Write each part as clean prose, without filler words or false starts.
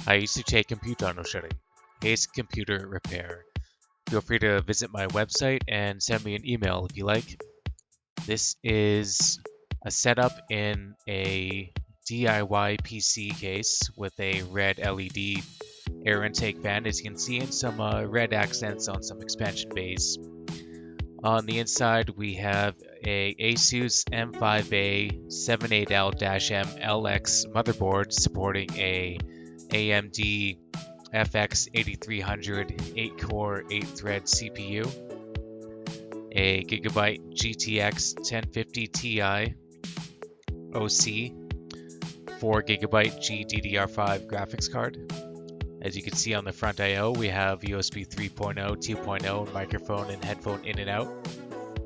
I used to take computer no shuri. Ace Computer Repair. Feel free to visit my website and send me an email if you like. This is a setup in a DIY PC case with a red LED air intake fan, as you can see, and some red accents on some expansion bays. On the inside, we have a ASUS M5A 78L-M LX motherboard supporting a AMD FX-8300 8-core 8-thread CPU, a Gigabyte GTX 1050 Ti OC, 4GB GDDR5 graphics card. As you can see on the front I/O, we have USB 3.0, 2.0, microphone and headphone in and out.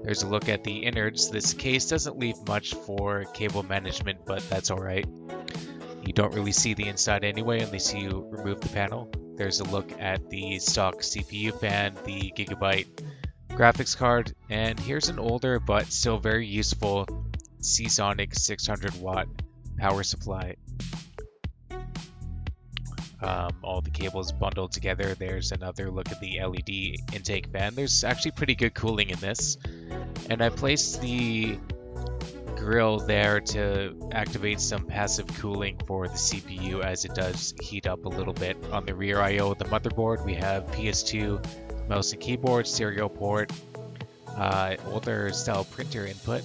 There's a look at the innards. This case doesn't leave much for cable management, but that's alright. You don't really see the inside anyway unless you remove the panel. There's a look at the stock CPU fan, the Gigabyte graphics card, and here's an older but still very useful Seasonic 600 watt power supply. All the cables bundled together. There's another look at the LED intake fan. There's actually pretty good cooling in this. And I placed the grill there to activate some passive cooling for the CPU as it does heat up a little bit. On the rear I/O of the motherboard, we have PS2 mouse and keyboard, stereo port, older style printer input,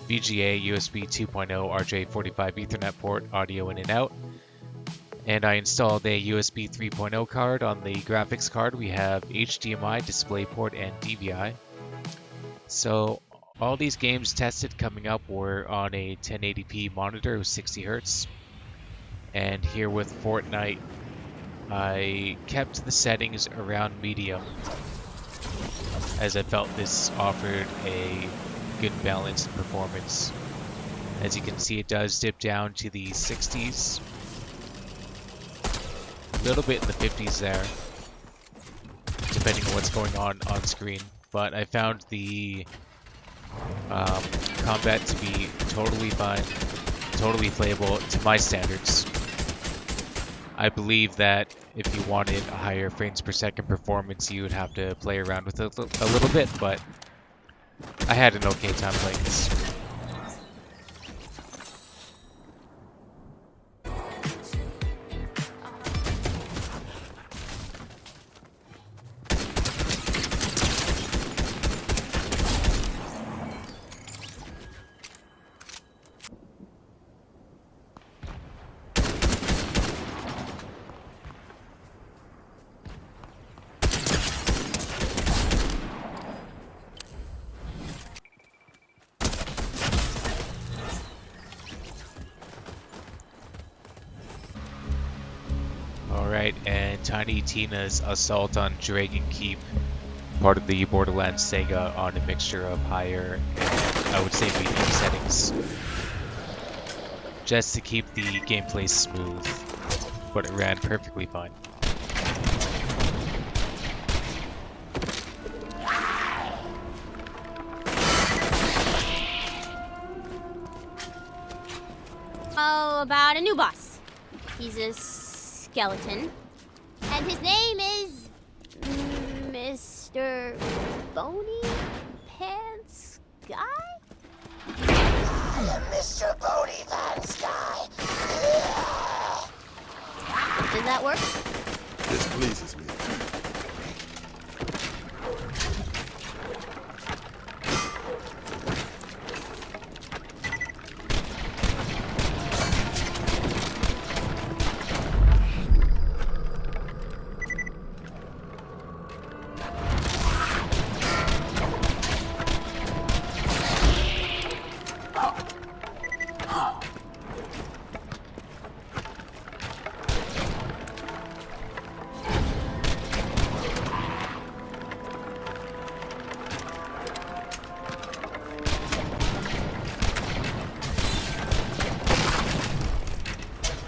VGA, USB 2.0, RJ45 Ethernet port, audio in and out. And I installed a USB 3.0 card. On the graphics card, we have HDMI, DisplayPort, and DVI. So all these games tested coming up were on a 1080p monitor with 60 Hz. And here with FortNite, I kept the settings around medium, as I felt this offered a good balance in performance. As you can see, it does dip down to the 60s. A little bit in the 50s there, depending on what's going on screen. But I found the combat to be totally fine, totally playable to my standards. I believe that if you wanted a higher frames per second performance, you would have to play around with it a little bit, but I had an okay time playing this. Alright, and Tiny Tina's assault on Dragon Keep, part of the Borderlands saga, on a mixture of higher and I would say medium settings, just to keep the gameplay smooth, but it ran perfectly fine. Oh, about a new boss. He's a skeleton, and his name is Mr. Bony Pants Guy? I am Mr. Bony Pants Guy. Does that work? This pleases me.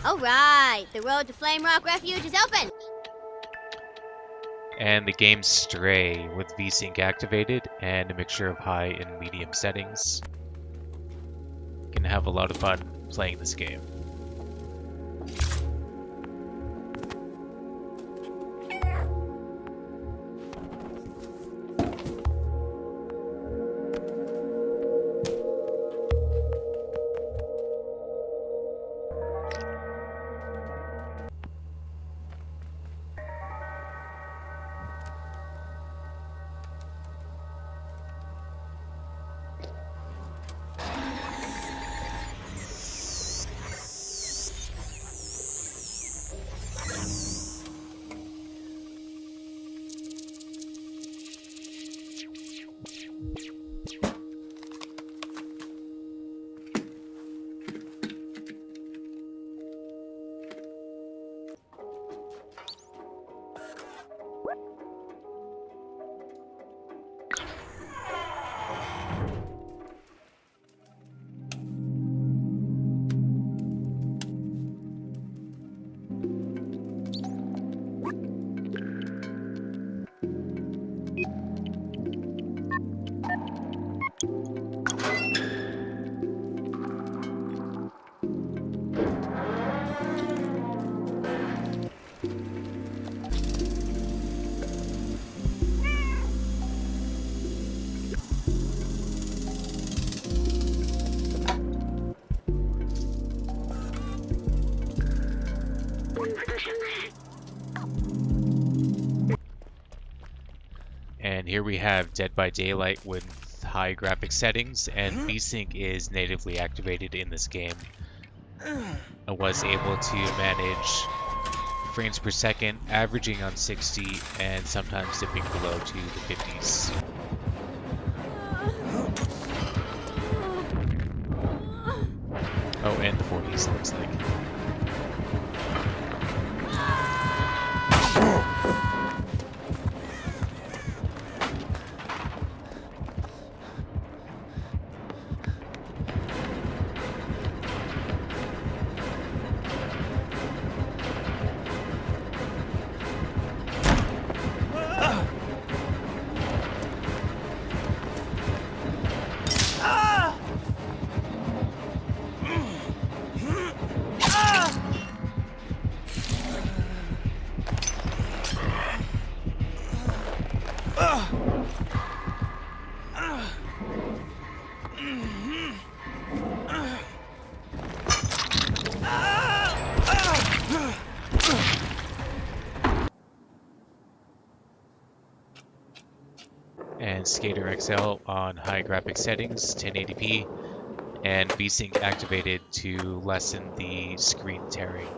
Alright, the road to Flame Rock Refuge is open! And the game Stray with VSync activated and a mixture of high and medium settings. You can have a lot of fun playing this game. And here we have Dead by Daylight with high graphics settings, and VSync is natively activated in this game. I was able to manage frames per second, averaging on 60 and sometimes dipping below to the 50s. Oh, and the 40s, looks like. And Skater XL on high graphics settings, 1080p, and VSync activated to lessen the screen tearing.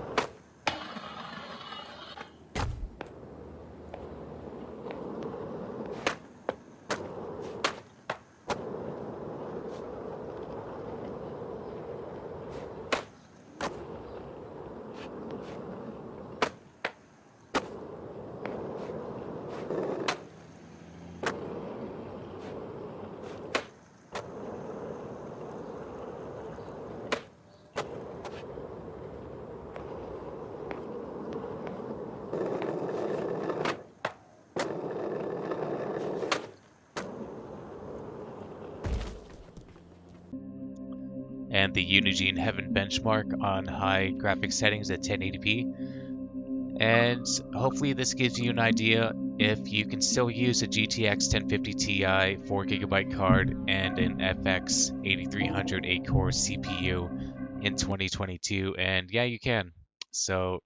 And the UNIGINE Heaven benchmark on high graphics settings at 1080p. And hopefully this gives you an idea if you can still use a GTX 1050 Ti 4GB card and an FX-8300 8-core CPU in 2022. And yeah, you can. So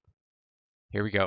here we go.